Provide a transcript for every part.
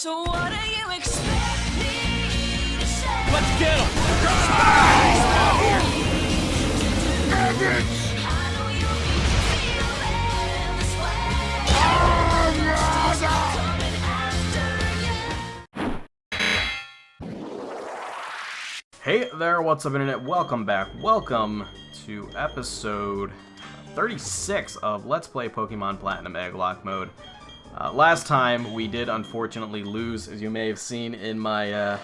So what do you expect me to say? Let's get him! I know you feel this way. Coming after you. Hey there, what's up internet? Welcome back. Welcome to episode 36 of Let's Play Pokemon Platinum Egglocke mode. Last time we did unfortunately lose, as you may have seen in my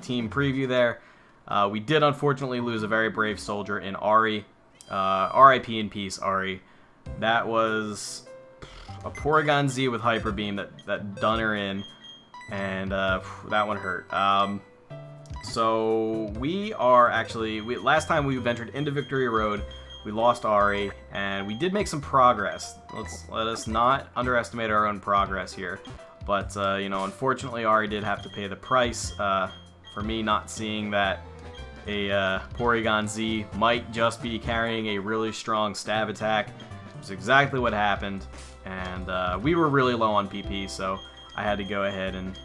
team preview there. We did unfortunately lose a very brave soldier in Ari. R.I.P. in peace, Ari. That was a Porygon Z with Hyper Beam that done her in, and that one hurt. So we are actually, last time we ventured into Victory Road, we lost Ari, and we did make some progress. Let us not underestimate our own progress here. But, you know, unfortunately Ari did have to pay the price for me not seeing that a Porygon Z might just be carrying a really strong stab attack. It's exactly what happened, and we were really low on PP, so I had to go ahead and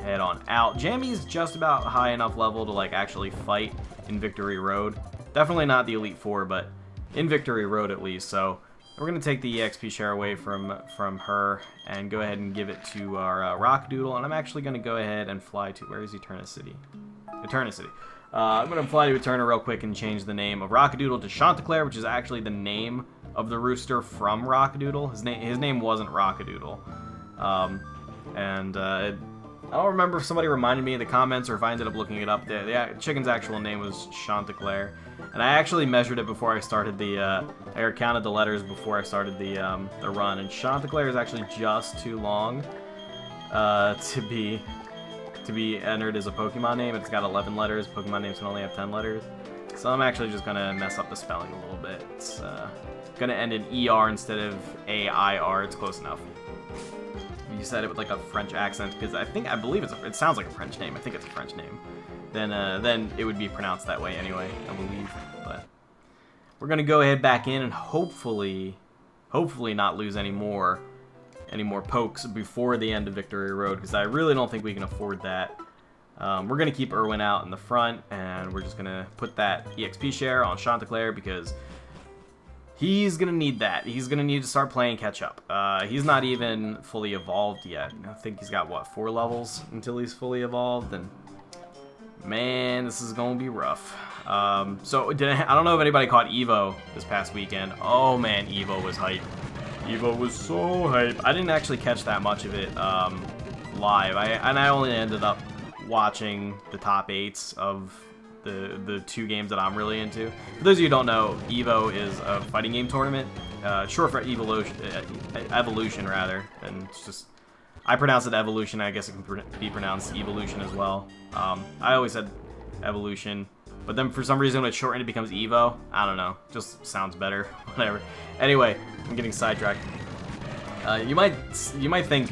head on out. Jammy's just about high enough level to like actually fight in Victory Road. Definitely not the Elite Four, but in Victory Road at least. So we're gonna take the EXP share away from her and go ahead and give it to our Rockadoodle. And I'm actually gonna go ahead and fly to, where is Eterna City? Eterna City. I'm gonna fly to Eterna real quick and change the name of Rockadoodle to Shanta Clair, which is actually the name of the rooster from Rockadoodle. His name wasn't Rockadoodle, I don't remember if somebody reminded me in the comments or if I ended up looking it up. The chicken's actual name was Shanta Clair, and I actually measured it before I started the. I counted the letters before I started the run, and Shanta Clair is actually just too long to be entered as a Pokemon name. It's got 11 letters. Pokemon names can only have 10 letters, so I'm actually just gonna mess up the spelling a little bit. It's gonna end in ER instead of AIR. It's close enough. You said it with like a French accent, because I believe it sounds like a French name. I think it's a French name. Then it would be pronounced that way anyway, I believe. But we're gonna go ahead back in and hopefully not lose any more pokes before the end of Victory Road, because I really don't think we can afford that. We're gonna keep Irwin out in the front, and we're just gonna put that EXP share on Shanta Clair because he's gonna need that. He's gonna need to start playing catch up. He's not even fully evolved yet. I think he's got, what, 4 levels until he's fully evolved, and man, this is gonna be rough. So I don't know if anybody caught Evo this past weekend. Oh man, Evo was hype. Evo was so hype. I didn't actually catch that much of it live. I only ended up watching the top 8s of the 2 games that I'm really into. For those of you who don't know, Evo is a fighting game tournament, short for Evolution rather, and it's just, I pronounce it Evolution. I guess it can be pronounced Evolution as well. I always said Evolution, but then for some reason when it's shortened it becomes Evo. I don't know, just sounds better. Whatever. Anyway, I'm getting sidetracked. You might think,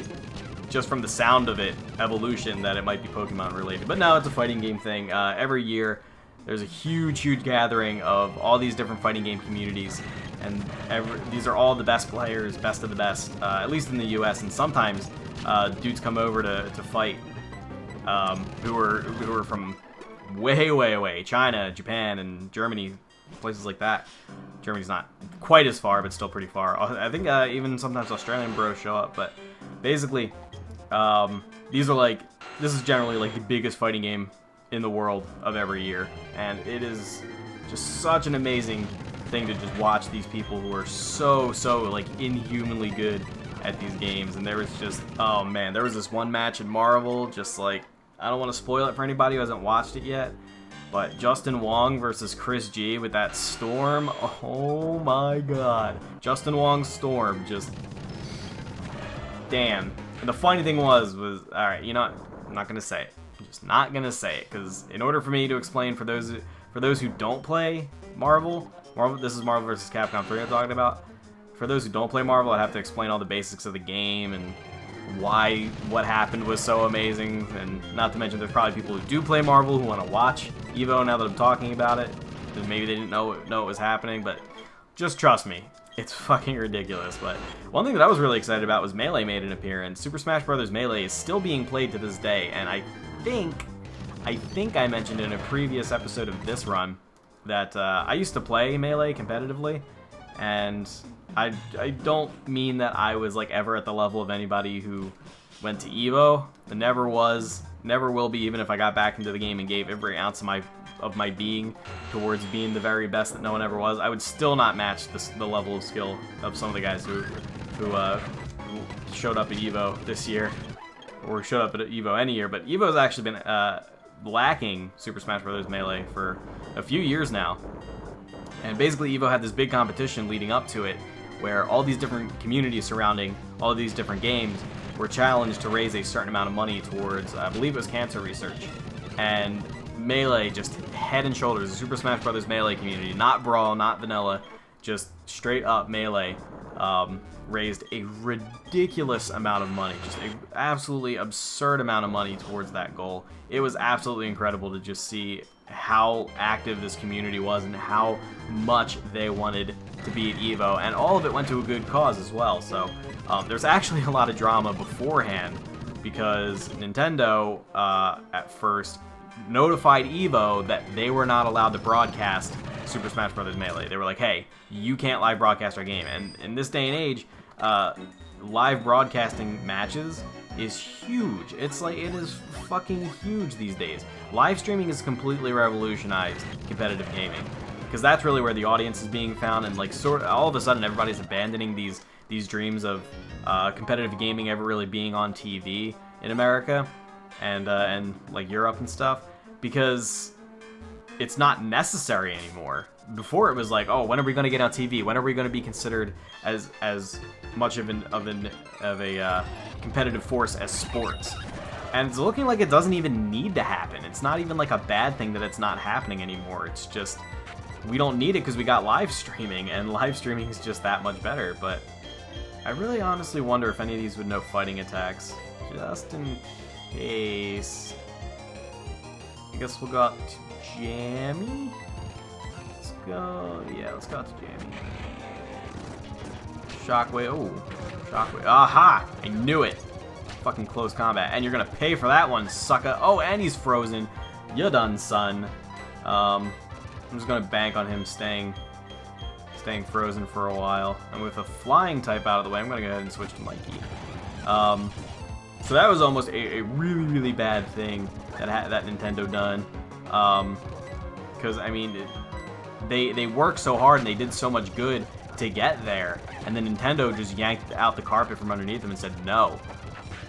just from the sound of it, Evolution, that it might be Pokemon related, but no, it's a fighting game thing. Every year there's a huge gathering of all these different fighting game communities, and these are all the best players, best of the best, at least in the US, and sometimes dudes come over to fight who are from way away, China, Japan, and Germany, places like that. Germany's not quite as far, but still pretty far. I think even sometimes Australian bros show up, but basically this is generally like the biggest fighting game in the world of every year, and it is just such an amazing thing to just watch these people who are so like inhumanly good at these games. And there was just, oh man, there was this one match in Marvel, just like, I don't want to spoil it for anybody who hasn't watched it yet, but Justin Wong versus Chris G with that Storm, oh my god. Justin Wong's Storm, just, damn. And the funny thing was, alright, you know, I'm not going to say it. I'm just not going to say it, because in order for me to explain for those who don't play Marvel, this is Marvel vs. Capcom 3 I'm talking about. For those who don't play Marvel, I'd have to explain all the basics of the game and why what happened was so amazing, and not to mention there's probably people who do play Marvel who want to watch Evo now that I'm talking about it, because maybe they didn't know it was happening, but just trust me. It's fucking ridiculous. But one thing that I was really excited about was Melee made an appearance. Super Smash Bros. Melee is still being played to this day, and I think I mentioned in a previous episode of this run that I used to play Melee competitively, and I don't mean that I was like ever at the level of anybody who went to EVO. I never was, never will be, even if I got back into the game and gave every ounce of my being towards being the very best that no one ever was. I would still not match the level of skill of some of the guys who showed up at EVO this year, or showed up at EVO any year. But EVO has actually been lacking Super Smash Bros. Melee for a few years now. And basically EVO had this big competition leading up to it where all these different communities surrounding all of these different games were challenged to raise a certain amount of money towards, I believe it was cancer research. And Melee, just head and shoulders, the Super Smash Bros. Melee community, not Brawl, not Vanilla, just straight up Melee, raised a ridiculous amount of money, just an absolutely absurd amount of money towards that goal. It was absolutely incredible to just see how active this community was and how much they wanted to be at EVO, and all of it went to a good cause as well. So there's actually a lot of drama beforehand because Nintendo at first notified EVO that they were not allowed to broadcast Super Smash Bros. Melee. They were like, hey, you can't live broadcast our game. And in this day and age, live broadcasting matches is huge. It's like, it is fucking huge these days. Live streaming has completely revolutionized competitive gaming, because that's really where the audience is being found, and like all of a sudden everybody's abandoning these dreams of competitive gaming ever really being on TV in America and like Europe and stuff, because it's not necessary anymore. Before it was like, oh, when are we going to get on TV? When are we going to be considered as much of a competitive force as sports? And it's looking like it doesn't even need to happen. It's not even like a bad thing that it's not happening anymore. It's just we don't need it because we got live streaming, and live streaming is just that much better. But I really honestly wonder if any of these would know fighting attacks, just in case. I guess we'll go out to Jammy. Let's go. Yeah, let's go out to Jammy. Shockwave. Oh, Shockwave. Aha! I knew it. Fucking close combat. And you're gonna pay for that one, sucker. Oh, and he's frozen. You done, son. I'm just gonna bank on him staying frozen for a while. And with a flying type out of the way, I'm gonna go ahead and switch to Mikey. So that was almost a really, really bad thing that Nintendo done. Because, I mean, they worked so hard and they did so much good to get there. And then Nintendo just yanked out the carpet from underneath them and said no.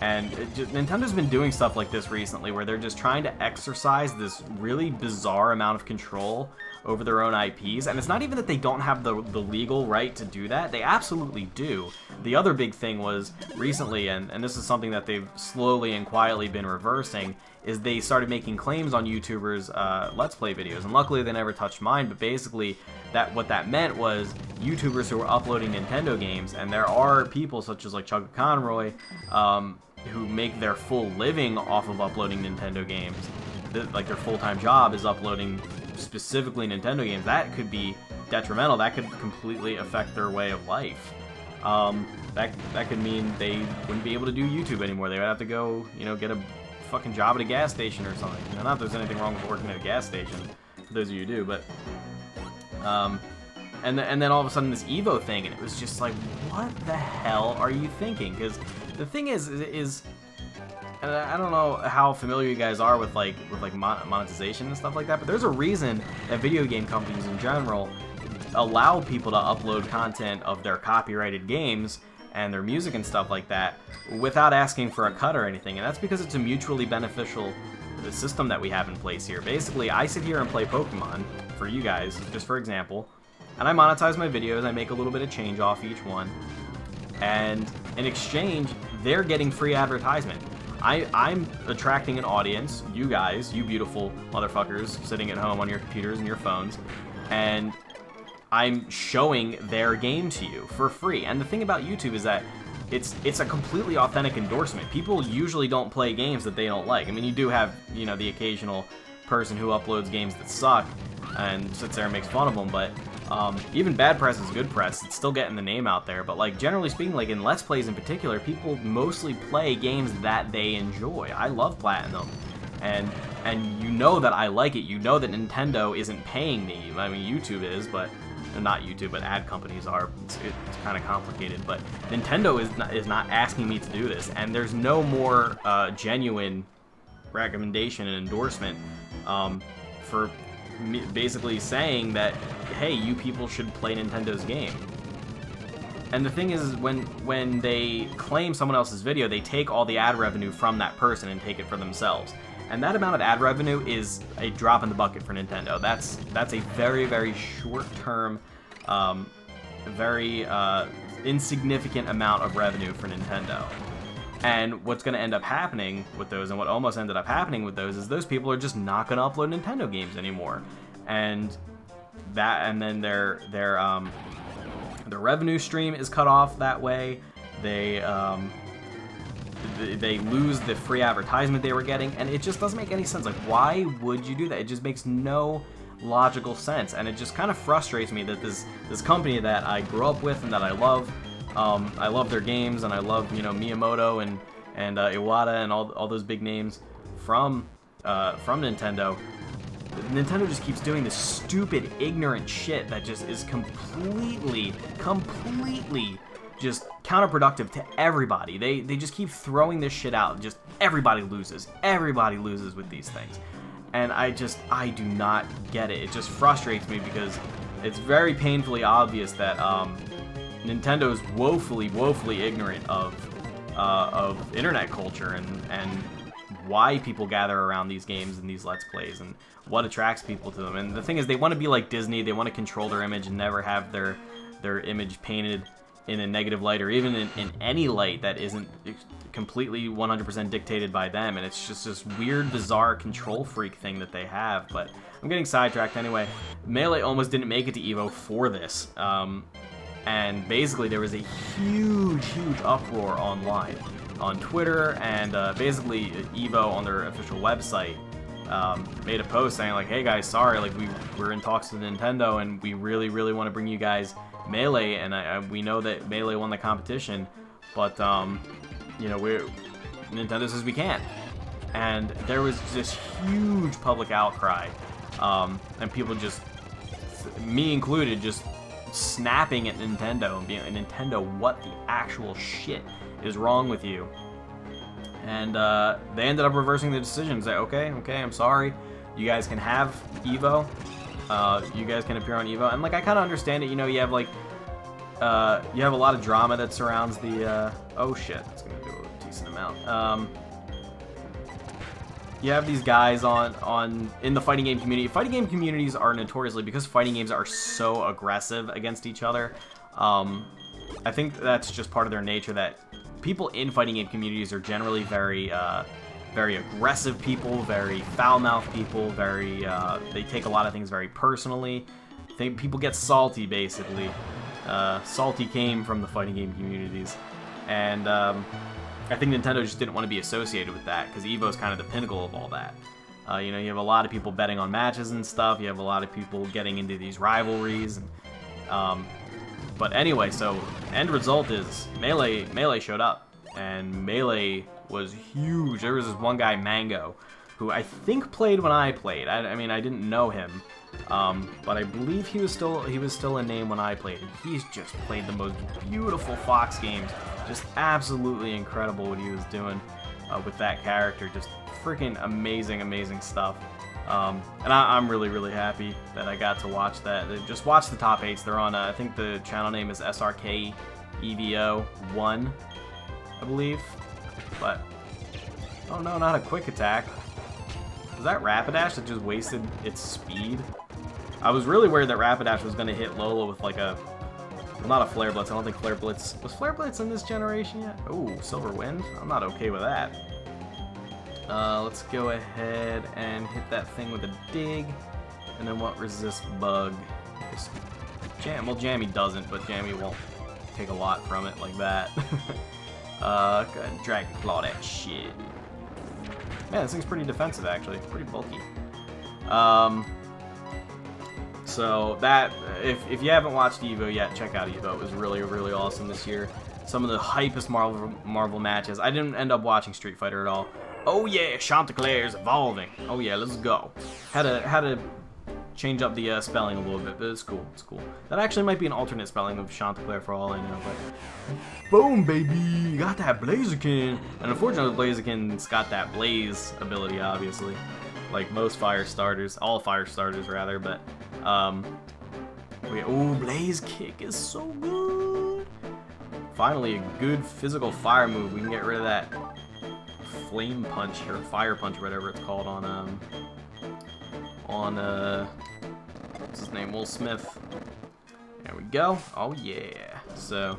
And Nintendo's been doing stuff like this recently, where they're just trying to exercise this really bizarre amount of control over their own IPs. And it's not even that they don't have the legal right to do that. They absolutely do. The other big thing was recently, and this is something that they've slowly and quietly been reversing, is they started making claims on YouTubers' Let's Play videos. And luckily they never touched mine, but basically what that meant was YouTubers who were uploading Nintendo games, and there are people such as like Chugga Conroy, who make their full living off of uploading Nintendo games. Like their full-time job is uploading specifically Nintendo games. That could be detrimental. That could completely affect their way of life. That could mean they wouldn't be able to do YouTube anymore. They would have to go, get a fucking job at a gas station or something. Not that there's anything wrong with working at a gas station, for those of you who do, but and then all of a sudden this EVO thing, and it was just like, what the hell are you thinking? Because the thing is and I don't know how familiar you guys are with monetization and stuff like that, but there's a reason that video game companies in general allow people to upload content of their copyrighted games and their music and stuff like that without asking for a cut or anything, and that's because it's a mutually beneficial system that we have in place here. Basically, I sit here and play Pokemon for you guys, just for example, and I monetize my videos. I make a little bit of change off each one, and in exchange, they're getting free advertisement. I'm attracting an audience, you guys, you beautiful motherfuckers sitting at home on your computers and your phones, and I'm showing their game to you for free. And the thing about YouTube is that it's a completely authentic endorsement. People usually don't play games that they don't like. I mean, you do have, the occasional person who uploads games that suck and sits there and makes fun of them, but Even bad press is good press. It's still getting the name out there. But like generally speaking, like in Let's Plays in particular, people mostly play games that they enjoy. I love Platinum, and you know that I like it. You know that Nintendo isn't paying me. I mean, YouTube is, but not YouTube, but ad companies are. It's kind of complicated. But Nintendo is not asking me to do this, and there's no more genuine recommendation and endorsement for me basically saying that, hey, you people should play Nintendo's game. And the thing is, when they claim someone else's video, they take all the ad revenue from that person and take it for themselves. And that amount of ad revenue is a drop in the bucket for Nintendo. That's a very, very short-term, very insignificant amount of revenue for Nintendo. And what's going to end up happening with those, and what almost ended up happening with those, is those people are just not going to upload Nintendo games anymore. And then their revenue stream is cut off that way. They lose the free advertisement they were getting, and it just doesn't make any sense. Like, why would you do that? It just makes no logical sense, and it just kind of frustrates me that this company that I grew up with and that I love their games, and I love, you know, Miyamoto and Iwata and all those big names from Nintendo. Nintendo just keeps doing this stupid, ignorant shit that just is completely just counterproductive to everybody. They just keep throwing this shit out. Just everybody loses. Everybody loses with these things. And I do not get it. It just frustrates me because it's very painfully obvious that Nintendo is woefully ignorant of internet culture and why people gather around these games and these Let's Plays and what attracts people to them. And the thing is, they want to be like Disney. They want to control their image and never have their image painted in a negative light, or even in any light that isn't completely 100% dictated by them. And it's just this weird, bizarre control freak thing that they have. But I'm getting sidetracked anyway. Melee almost didn't make it to EVO for this. And basically there was a huge uproar online, on Twitter, and basically EVO on their official website made a post saying like, hey guys, sorry, like we're in talks with Nintendo and we really want to bring you guys Melee, and we know that Melee won the competition, but you know, Nintendo says we can't. And there was this huge public outcry, and people just, me included, just snapping at Nintendo and being like, Nintendo, what the actual shit is wrong with you? And they ended up reversing the decision. Say, okay, I'm sorry. You guys can have EVO. You guys can appear on EVO. And like, I kind of understand it. You know, you have like, you have a lot of drama that surrounds the. Oh shit, it's gonna do a decent amount. You have these guys in the fighting game community. Fighting game communities are notoriously, because fighting games are so aggressive against each other. I think that's just part of their nature, that people in fighting game communities are generally very aggressive people, very foul-mouthed people, they take a lot of things very personally. People get salty, basically. Salty came from the fighting game communities. And I think Nintendo just didn't want to be associated with that, because EVO is kind of the pinnacle of all that. You know, you have a lot of people betting on matches and stuff. You have a lot of people getting into these rivalries. And, but anyway, so end result is Melee showed up, and Melee was huge. There was this one guy, Mango, who I think played when I played. I mean, I didn't know him, but I believe he was still a name when I played. And he's just played the most beautiful Fox games. Just absolutely incredible what he was doing with that character. Just freaking amazing stuff. And I'm really happy that I got to watch that. Just watch the top 8s. They're on, I think the channel name is SRK EVO 1, I believe. But, oh no, not a quick attack. Was that Rapidash that just wasted its speed? I was really worried that Rapidash was going to hit Lola with like a, well, not a Flare Blitz. I don't think Flare Blitz, was Flare Blitz in this generation yet? Ooh, Silver Wind? I'm not okay with that. Let's go ahead and hit that thing with a dig. And then what resists Bug? Well, Jammy doesn't, but Jammy won't take a lot from it like that. Go ahead and Dragon Claw that shit. Man, this thing's pretty defensive, actually. Pretty bulky. So that, if you haven't watched EVO yet, check out EVO. It was really, really awesome this year. Some of the hypest Marvel matches. I didn't end up watching Street Fighter at all. Oh yeah, Shanta Clair is evolving. Oh yeah, let's go. Had to change up the spelling a little bit, but it's cool. It's cool. That actually might be an alternate spelling of Shanta Clair for all I know. But boom, baby, got that Blaziken. And unfortunately, Blaziken's got that Blaze ability, obviously, like most fire starters, all fire starters rather. But Blaze Kick is so good. Finally, a good physical fire move. We can get rid of that Flame Punch or Fire Punch, or whatever it's called on what's his name, Will Smith. There we go. Oh yeah. So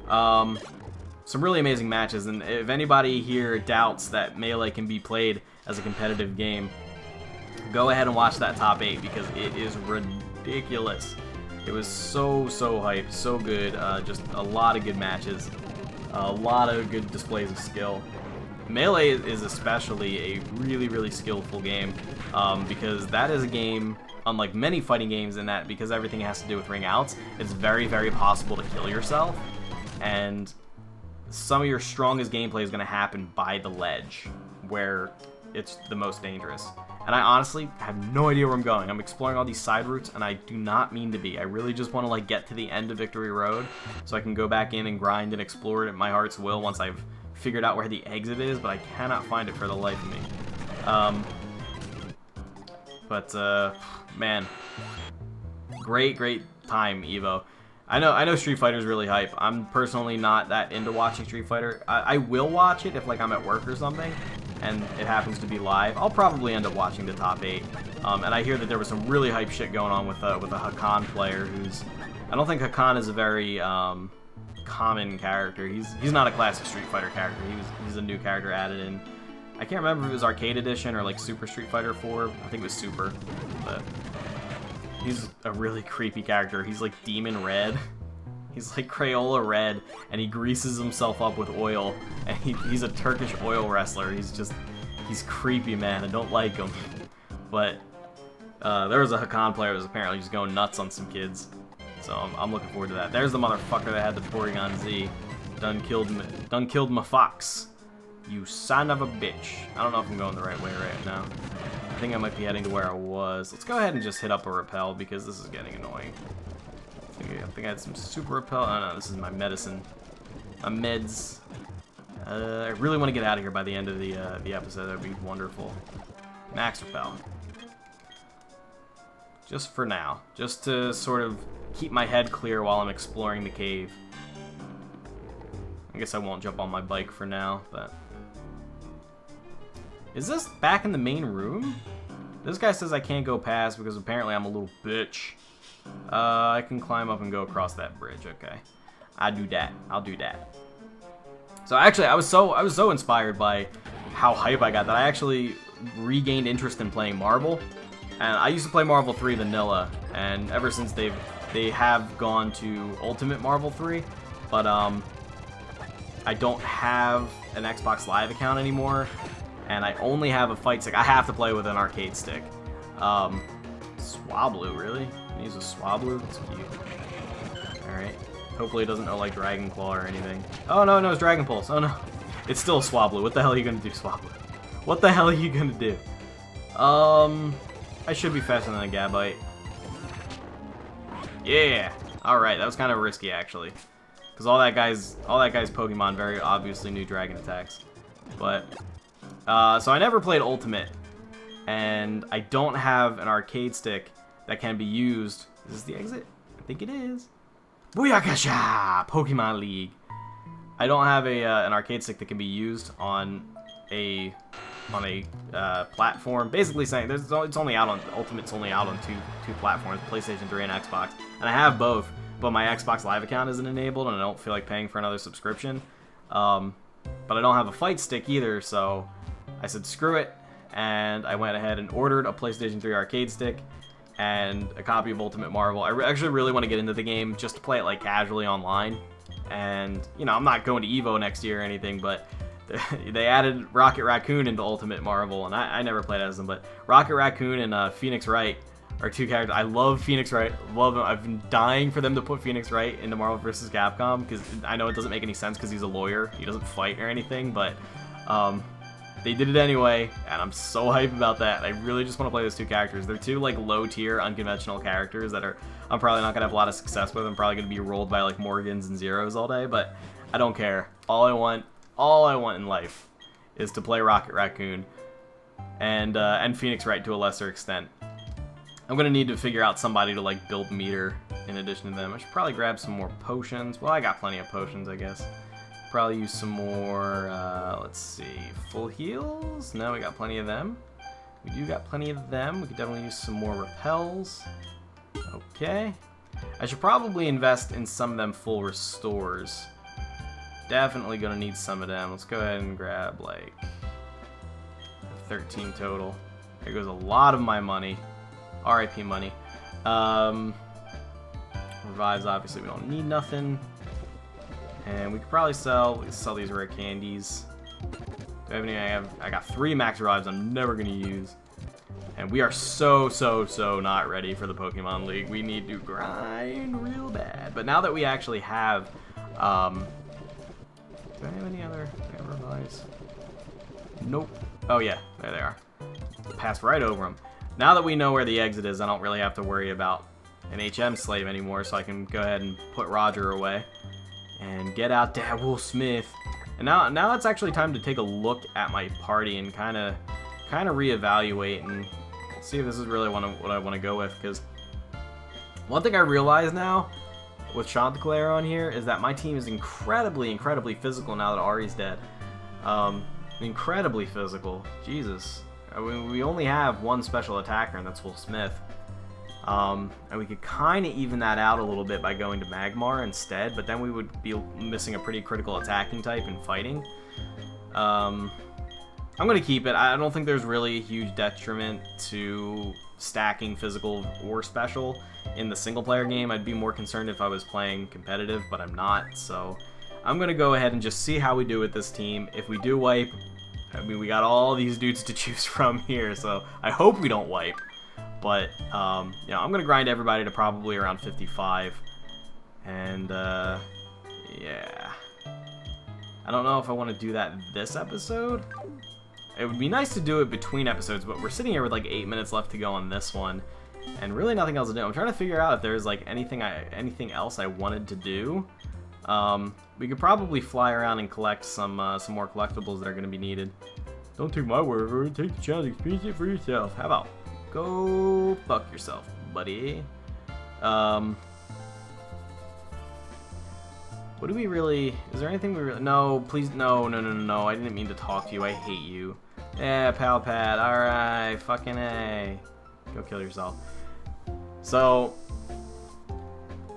some really amazing matches, and if anybody here doubts that Melee can be played as a competitive game, go ahead and watch that top 8 because it is ridiculous. It was so hyped, so good. Just a lot of good matches, a lot of good displays of skill. Melee is especially a really skillful game, because that is a game, unlike many fighting games, in that because everything has to do with ring outs, it's very possible to kill yourself, and some of your strongest gameplay is going to happen by the ledge, where it's the most dangerous. And I honestly have no idea where I'm going. I'm exploring all these side routes, and I do not mean to be. I really just want to like get to the end of Victory Road so I can go back in and grind and explore it at my heart's will once I've figured out where the exit is, but I cannot find it for the life of me. Man, great time, EVO. I know Street Fighter is really hype. I'm personally not that into watching Street Fighter. I will watch it if like I'm at work or something, and it happens to be live. I'll probably end up watching the top 8. And I hear that there was some really hype shit going on with a Hakan player who's... I don't think Hakan is a very common character. He's not a classic Street Fighter character. He's a new character added in. I can't remember if it was Arcade Edition or like Super Street Fighter 4. I think it was Super. But he's a really creepy character. He's like Demon Red. He's like Crayola Red, and he greases himself up with oil. And he's a Turkish oil wrestler. He's creepy, man. I don't like him. But there was a Hakan player that was apparently just going nuts on some kids. So I'm looking forward to that. There's the motherfucker that had the Porygon Z. Done killed my fox. You son of a bitch. I don't know if I'm going the right way right now. I think I might be heading to where I was. Let's go ahead and just hit up a repel because this is getting annoying. I think I had some super repel. Oh no, this is my medicine. My meds. I really want to get out of here by the end of the episode. That would be wonderful. Max repel. Just for now. Just to sort of keep my head clear while I'm exploring the cave. I guess I won't jump on my bike for now, but... Is this back in the main room? This guy says I can't go past because apparently I'm a little bitch. I can climb up and go across that bridge. Okay. I'll do that. So actually, I was so inspired by how hype I got that I actually regained interest in playing Marvel. And I used to play Marvel 3 vanilla, and ever since they have gone to Ultimate Marvel 3, but I don't have an Xbox Live account anymore, and I only have a fight stick. I have to play with an arcade stick. Swablu, really? Can you use a Swablu? That's cute. Alright. Hopefully it doesn't know like Dragon Claw or anything. Oh no, it's Dragon Pulse. Oh no. It's still a Swablu. What the hell are you gonna do, Swablu? What the hell are you gonna do? I should be faster than a Gabite. Yeah! Alright, that was kind of risky actually. Because all that guy's Pokemon very obviously knew dragon attacks. But so I never played Ultimate, and I don't have an arcade stick that can be used. Is this the exit? I think it is. Booyakasha! Pokemon League. I don't have an arcade stick that can be used on a platform. Basically saying it's only out on Ultimate's only out on two platforms, PlayStation 3 and Xbox, and I have both. But my Xbox Live account isn't enabled, and I don't feel like paying for another subscription. But I don't have a fight stick either, so I said screw it, and I went ahead and ordered a PlayStation 3 arcade stick and a copy of Ultimate Marvel. I actually really want to get into the game just to play it like casually online. And, you know, I'm not going to EVO next year or anything, but they added Rocket Raccoon into Ultimate Marvel, and I never played as them, but Rocket Raccoon and Phoenix Wright are two characters. I love Phoenix Wright. Love him. I've been dying for them to put Phoenix Wright into Marvel vs. Capcom because I know it doesn't make any sense because he's a lawyer. He doesn't fight or anything, but they did it anyway, and I'm so hyped about that. I really just want to play those two characters. They're two like low-tier, unconventional characters that I'm probably not gonna have a lot of success with. I'm probably gonna be rolled by like Morgans and Zeros all day, but I don't care. All I want in life is to play Rocket Raccoon and Phoenix Wright to a lesser extent. I'm gonna need to figure out somebody to like build meter in addition to them. I should probably grab some more potions. Well, I got plenty of potions, I guess. Probably use some more, let's see, full heals? No, we got plenty of them. We do got plenty of them. We could definitely use some more repels. Okay. I should probably invest in some of them full restores. Definitely gonna need some of them. Let's go ahead and grab like 13 total. There goes a lot of my money. RIP money. Revives, obviously we don't need nothing. And we could probably sell these rare candies. Do I have any? I got 3 max revives I'm never gonna use. And we are so not ready for the Pokemon League. We need to grind real bad. But now that we actually have do I have any other revives? Nope. Oh yeah, there they are. Passed right over them. Now that we know where the exit is, I don't really have to worry about an HM slave anymore, so I can go ahead and put Roger away and get out Dad Will Smith. And now it's actually time to take a look at my party and kind of reevaluate and see if this is really what I want to go with. Because one thing I realize now with Shanta Clair on here is that my team is incredibly physical now that Ari's dead. Incredibly physical. Jesus. I mean, we only have one special attacker, and that's Will Smith. And we could kind of even that out a little bit by going to Magmar instead, but then we would be missing a pretty critical attacking type in fighting. I'm going to keep it. I don't think there's really a huge detriment to stacking physical or special in the single-player game. I'd be more concerned if I was playing competitive, but I'm not, so I'm going to go ahead and just see how we do with this team. If we do wipe, I mean, we got all these dudes to choose from here, so I hope we don't wipe. But, you know, I'm going to grind everybody to probably around 55. And, yeah. I don't know if I want to do that this episode. It would be nice to do it between episodes, but we're sitting here with like 8 minutes left to go on this one. And really nothing else to do. I'm trying to figure out if there's like anything else I wanted to do. We could probably fly around and collect some more collectibles that are going to be needed. Don't take my word for it. Take the chance, experience it for yourself. How about go fuck yourself, buddy? What do we really... Is there anything we really... No, please, no. I didn't mean to talk to you. I hate you. Yeah, pal pad. Alright, fucking A. Go kill yourself. So...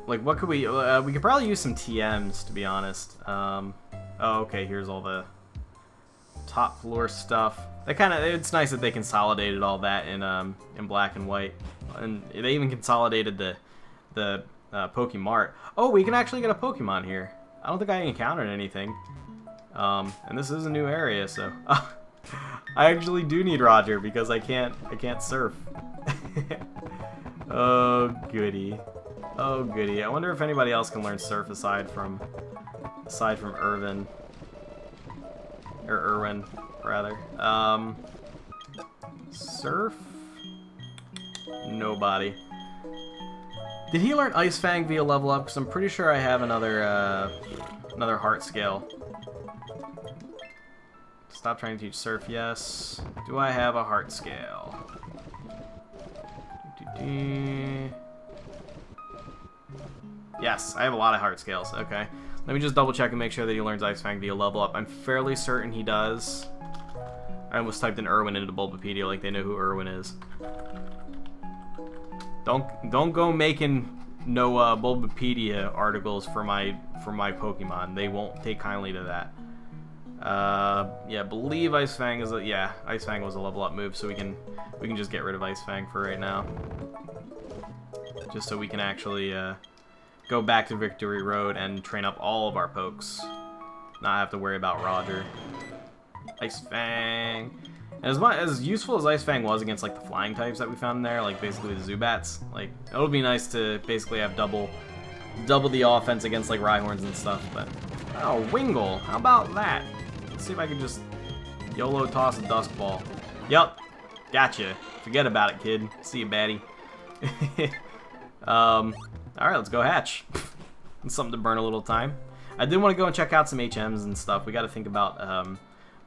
Like, what could we could probably use some TMs, to be honest. Oh, okay, here's all the top floor stuff. It's nice that they consolidated all that in black and white. And they even consolidated the Pokemart. Oh, we can actually get a Pokemon here. I don't think I encountered anything. And this is a new area, so... I actually do need Roger, because I can't surf. Oh, goody. Oh goody! I wonder if anybody else can learn surf aside from Irvin or Irwin, rather. Surf? Nobody. Did he learn Ice Fang via level up? Because I'm pretty sure I have another heart scale. Stop trying to teach surf. Yes. Do I have a heart scale? Yes, I have a lot of heart scales. Okay. Let me just double check and make sure that he learns Ice Fang via level up. I'm fairly certain he does. I almost typed in Irwin into Bulbapedia like they know who Irwin is. Don't go making no Bulbapedia articles for my Pokemon. They won't take kindly to that. Yeah, believe Ice Fang is Ice Fang was a level up move, so we can just get rid of Ice Fang for right now. Just so we can actually go back to Victory Road and train up all of our pokes. Not have to worry about Roger. Ice Fang. And as useful as Ice Fang was against like the flying types that we found in there, like basically the Zubats, like it would be nice to basically have double the offense against like Rhyhorns and stuff. But oh, Wingull, how about that? Let's see if I can just YOLO toss a Dusk Ball. Yup, gotcha. Forget about it, kid. See you, baddie. All right, let's go hatch. It's something to burn a little time. I did want to go and check out some HMs and stuff. We got to think about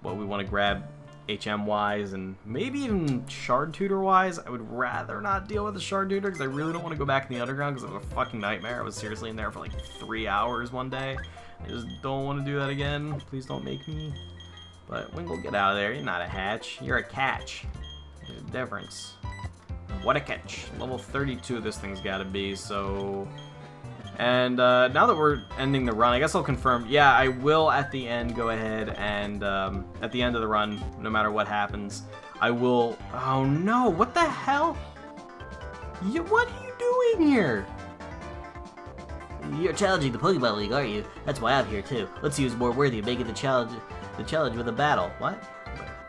what we want to grab HM-wise and maybe even Shard Tutor-wise. I would rather not deal with the Shard Tutor because I really don't want to go back in the underground because it was a fucking nightmare. I was seriously in there for like 3 hours one day. I just don't want to do that again. Please don't make me. But Wingull, get out of there. You're not a hatch. You're a catch. There's a difference. What a catch. Level 32 this thing's got to be, so... And now that we're ending the run, I guess I'll confirm. Yeah, I will at the end go ahead and at the end of the run, no matter what happens, I will... Oh no, what the hell? What are you doing here? You're challenging the Pokemon League, aren't you? That's why I'm here too. Let's use more worthy of making the challenge with a battle. What?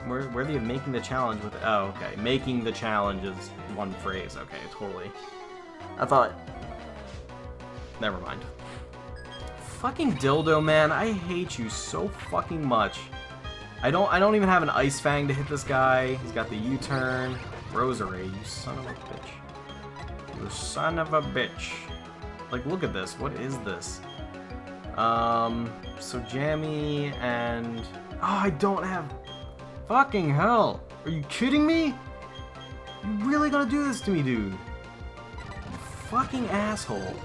Worthy of making the challenge with... Oh, okay. Making the challenge is one phrase. Okay, totally. I thought... Never mind. Fucking dildo, man. I hate you so fucking much. I don't even have an Ice Fang to hit this guy. He's got the U-turn. Roserade, you son of a bitch. You son of a bitch. Like, look at this. What is this? So Jammy and... Oh, I don't have... Fucking hell. Are you kidding me? You really gonna do this to me, dude? You fucking asshole.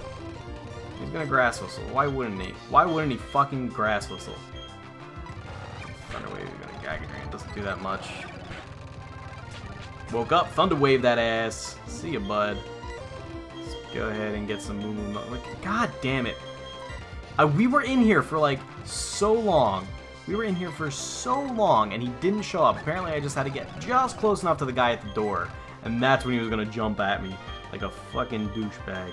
He's gonna Grass Whistle. Why wouldn't he? Why wouldn't he fucking Grass Whistle? Thunder Wave, you're gonna Gag Drain. It doesn't do that much. Woke up, Thunder Wave that ass. See ya, bud. Let's go ahead and get some Moo Moo. God damn it. We were in here for like so long. We were in here for so long and he didn't show up. Apparently I just had to get just close enough to the guy at the door. And that's when he was gonna jump at me. Like a fucking douchebag.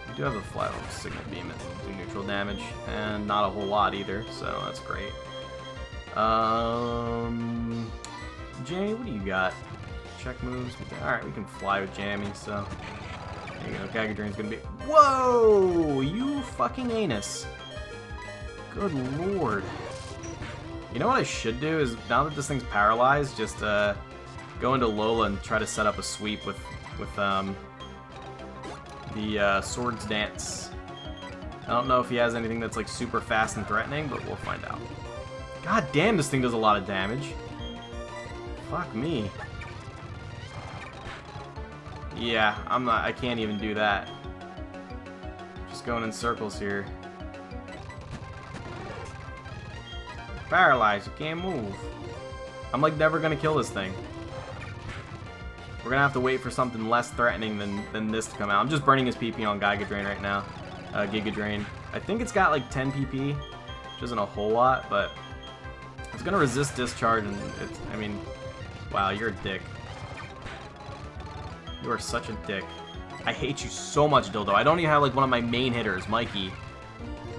We do have a flat Signal Beam that will do neutral damage, and not a whole lot either, so that's great. Jamie, what do you got? Check moves. Alright, we can fly with Jammy, so there you go. Gag Drain's gonna be... Whoa! You fucking anus. Good lord. You know what I should do is, now that this thing's paralyzed, just go into Lola and try to set up a sweep with the Swords Dance. I don't know if he has anything that's like super fast and threatening, but we'll find out. God damn, this thing does a lot of damage. Fuck me. Yeah, I can't even do that. Just going in circles here. Paralyzed, you can't move. I'm like never gonna kill this thing. We're gonna have to wait for something less threatening than this to come out. I'm just burning his PP on Giga Drain right now. Giga Drain. I think it's got like 10 PP, which isn't a whole lot, but it's gonna resist discharge, and it's, I mean, wow, you're a dick. You are such a dick. I hate you so much, Dildo. I don't even have like one of my main hitters, Mikey.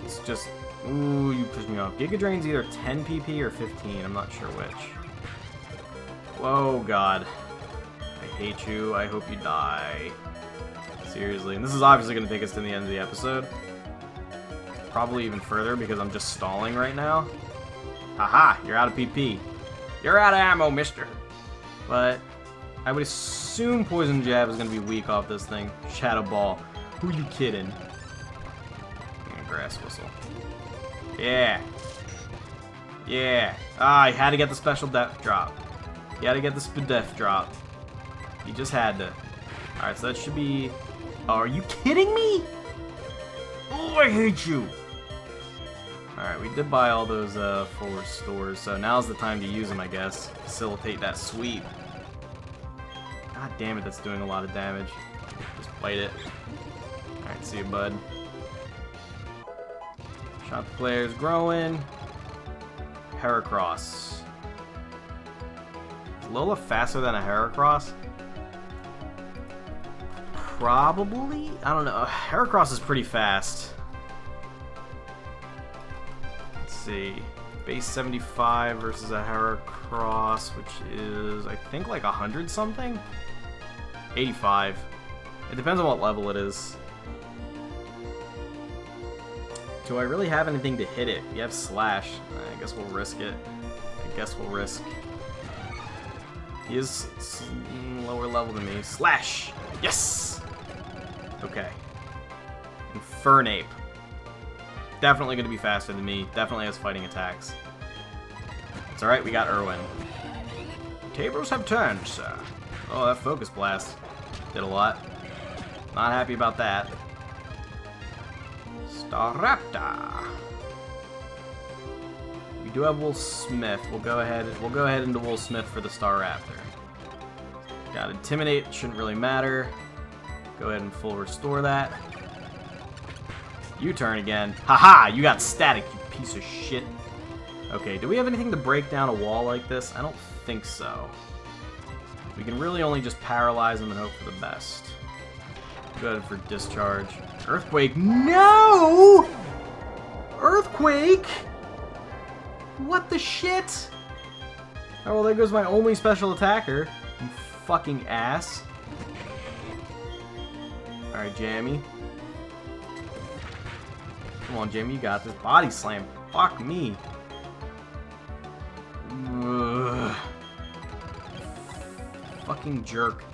It's just, ooh, you pissed me off. Giga Drain's either 10 PP or 15. I'm not sure which. Whoa, God. I hate you. I hope you die. Seriously. And this is obviously going to take us to the end of the episode. Probably even further because I'm just stalling right now. Haha, you're out of PP. You're out of ammo, mister. But I would assume Poison Jab is going to be weak off this thing. Shadow Ball. Who you kidding? And Grass Whistle. Yeah. Yeah. Ah, I had to get the special death drop. You had to get the death drop. You just had to. Alright, so that should be... Oh, are you kidding me? Oh, I hate you. Alright, we did buy all those full restores, so now's the time to use them, I guess. Facilitate that sweep. God damn it, that's doing a lot of damage. Just bite it. Alright, see you, bud. Shanta Clair's growing. Heracross. Is Lola faster than a Heracross? Probably? I don't know. Heracross is pretty fast. Let's see. Base 75 versus a Heracross, which is, I think, like 100 something? 85. It depends on what level it is. Do I really have anything to hit it? We have Slash. I guess we'll risk it. He is lower level than me. Slash! Yes! Okay. Infernape. Definitely going to be faster than me. Definitely has fighting attacks. It's alright, we got Irwin. Tables have turned, sir. Oh, that Focus Blast did a lot. Not happy about that. Staraptor. We do have Wolfsmith. We'll go ahead into Wolfsmith for the Staraptor. Got Intimidate, shouldn't really matter. Go ahead and full restore that. U-turn again. Haha, you got static, you piece of shit. Okay, do we have anything to break down a wall like this? I don't think so. We can really only just paralyze him and hope for the best. Go ahead for discharge. Earthquake. No! Earthquake? What the shit? Oh, well, there goes my only special attacker. You fucking ass. Alright, Jammy. Come on, Jamie, you got this. Body slam. Fuck me. Ugh. Fucking jerk.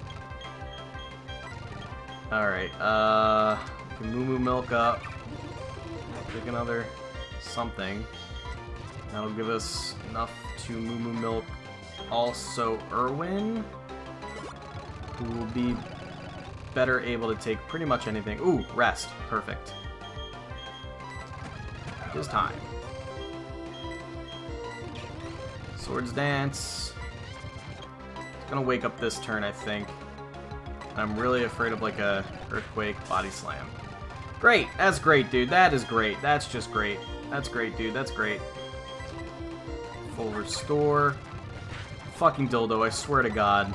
Alright, Moo Milk up. Pick another something. That'll give us enough to Moo Milk. Also, Irwin, who will be better able to take pretty much anything. Ooh, rest. Perfect. His time. Swords Dance. It's gonna wake up this turn, I think. I'm really afraid of like a Earthquake Body Slam. Great! That's great, dude. That is great. That's just great. That's great, dude. That's great. Full restore. Fucking dildo, I swear to God.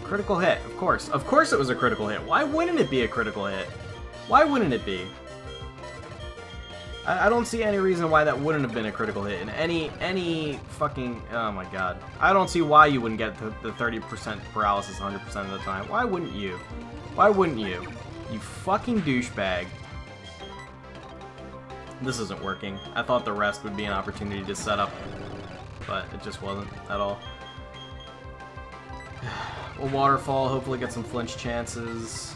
Critical hit, of course. Of course it was a critical hit. Why wouldn't it be a critical hit? Why wouldn't it be? I don't see any reason why that wouldn't have been a critical hit in any fucking... Oh my god. I don't see why you wouldn't get the 30% paralysis 100% of the time. Why wouldn't you? Why wouldn't you? You fucking douchebag. This isn't working. I thought the rest would be an opportunity to set up, but it just wasn't at all. We'll Waterfall, hopefully get some flinch chances.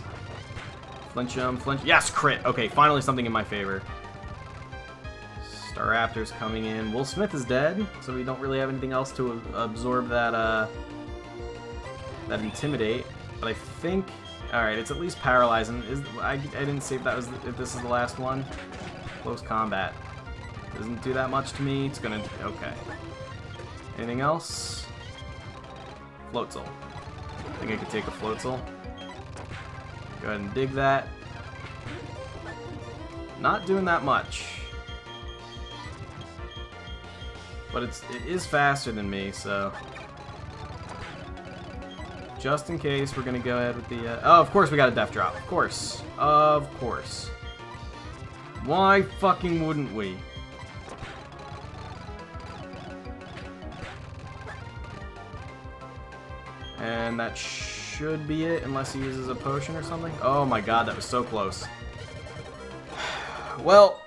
Flinch him, flinch. Yes, crit! Okay, finally something in my favor. Staraptor's coming in. Wolfsmith is dead, so we don't really have anything else to absorb that, that Intimidate. But I think... Alright, it's at least paralyzing. I didn't see if that was if this is the last one. Close combat. Doesn't do that much to me. It's gonna... Okay. Anything else? Floatzel. I think I could take a Floatzel. Go ahead and dig that. Not doing that much. But it is faster than me, so... Just in case, we're gonna go ahead with the... Oh, of course we got a Death Drop. Of course. Of course. Why fucking wouldn't we? And that should be it, unless he uses a potion or something. Oh my god, that was so close. Well,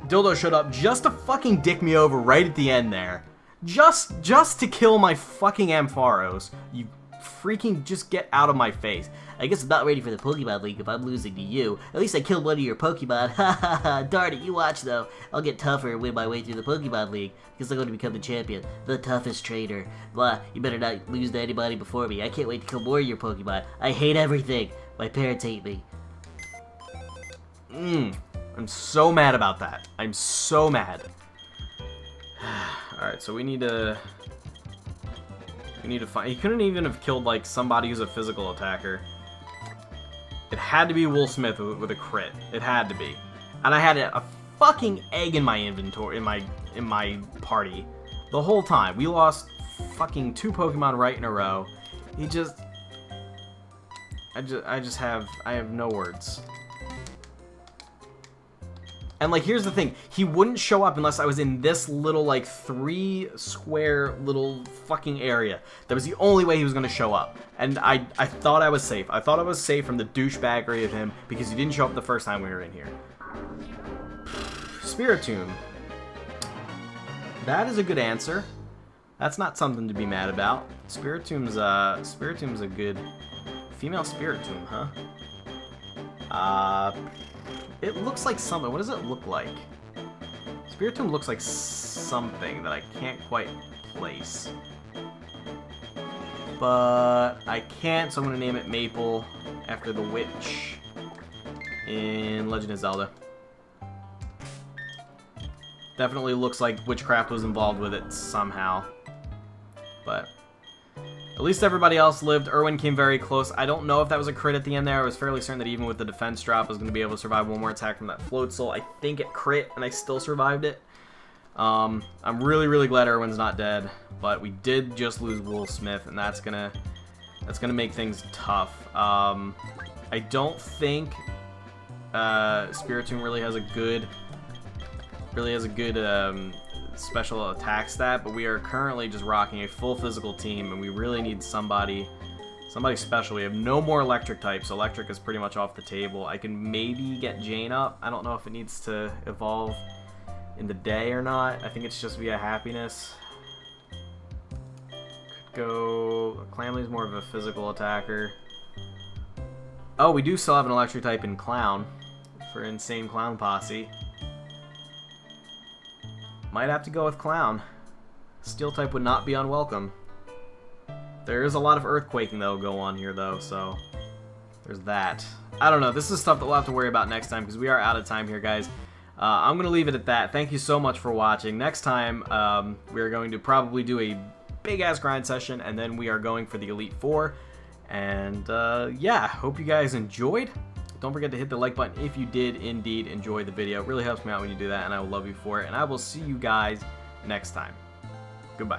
Dildo showed up just to fucking dick me over right at the end there. Just to kill my fucking Ampharos. You freaking just get out of my face. I guess I'm not ready for the Pokemon League if I'm losing to you. At least I killed one of your Pokemon. Ha ha ha. Darn it, you watch though. I'll get tougher and win my way through the Pokemon League. Because I'm going to become the champion. The toughest trainer. Blah, you better not lose to anybody before me. I can't wait to kill more of your Pokemon. I hate everything. My parents hate me. I'm so mad about that. I'm so mad. Alright, so we need to find... He couldn't even have killed, like, somebody who's a physical attacker. It had to be Wolfsmith with a crit. It had to be. And I had a fucking egg in my inventory, in my party. The whole time. We lost fucking 2 Pokemon right in a row. He just... I have no words. And, like, here's the thing. He wouldn't show up unless I was in this little, like, 3-square little fucking area. That was the only way he was going to show up. And I thought I was safe. I thought I was safe from the douchebaggery of him because he didn't show up the first time we were in here. Spiritomb. That is a good answer. That's not something to be mad about. Spiritomb's a good female Spiritomb, huh? It looks like something. What does it look like? Spiritomb looks like something that I can't quite place. But I can't, so I'm going to name it Maple after the witch in Legend of Zelda. Definitely looks like witchcraft was involved with it somehow. But at least everybody else lived. Irwin came very close. I don't know if that was a crit at the end there. I was fairly certain that even with the defense drop, I was going to be able to survive one more attack from that float soul. I think it crit, and I still survived it. I'm really, really glad Irwin's not dead. But we did just lose Woolsmith, and that's gonna make things tough. I don't think Spiritomb really has a good special attack stat, but we are currently just rocking a full physical team, and we really need somebody special. We have no more electric types, so electric is pretty much off the table. I can maybe get Jane up. I don't know if it needs to evolve in the day or not. I think it's just via happiness. Could go... Clamley's more of a physical attacker. Oh, we do still have an electric type in Clown for Insane Clown Posse. Might have to go with Clown. Steel type would not be unwelcome. There is a lot of earthquaking that will go on here, though, so there's that. I don't know. This is stuff that we'll have to worry about next time because we are out of time here, guys. I'm going to leave it at that. Thank you so much for watching. Next time, we're going to probably do a big-ass grind session, and then we are going for the Elite Four. And, yeah, hope you guys enjoyed. Don't forget to hit the like button if you did indeed enjoy the video. It really helps me out when you do that, and I will love you for it. And I will see you guys next time. Goodbye.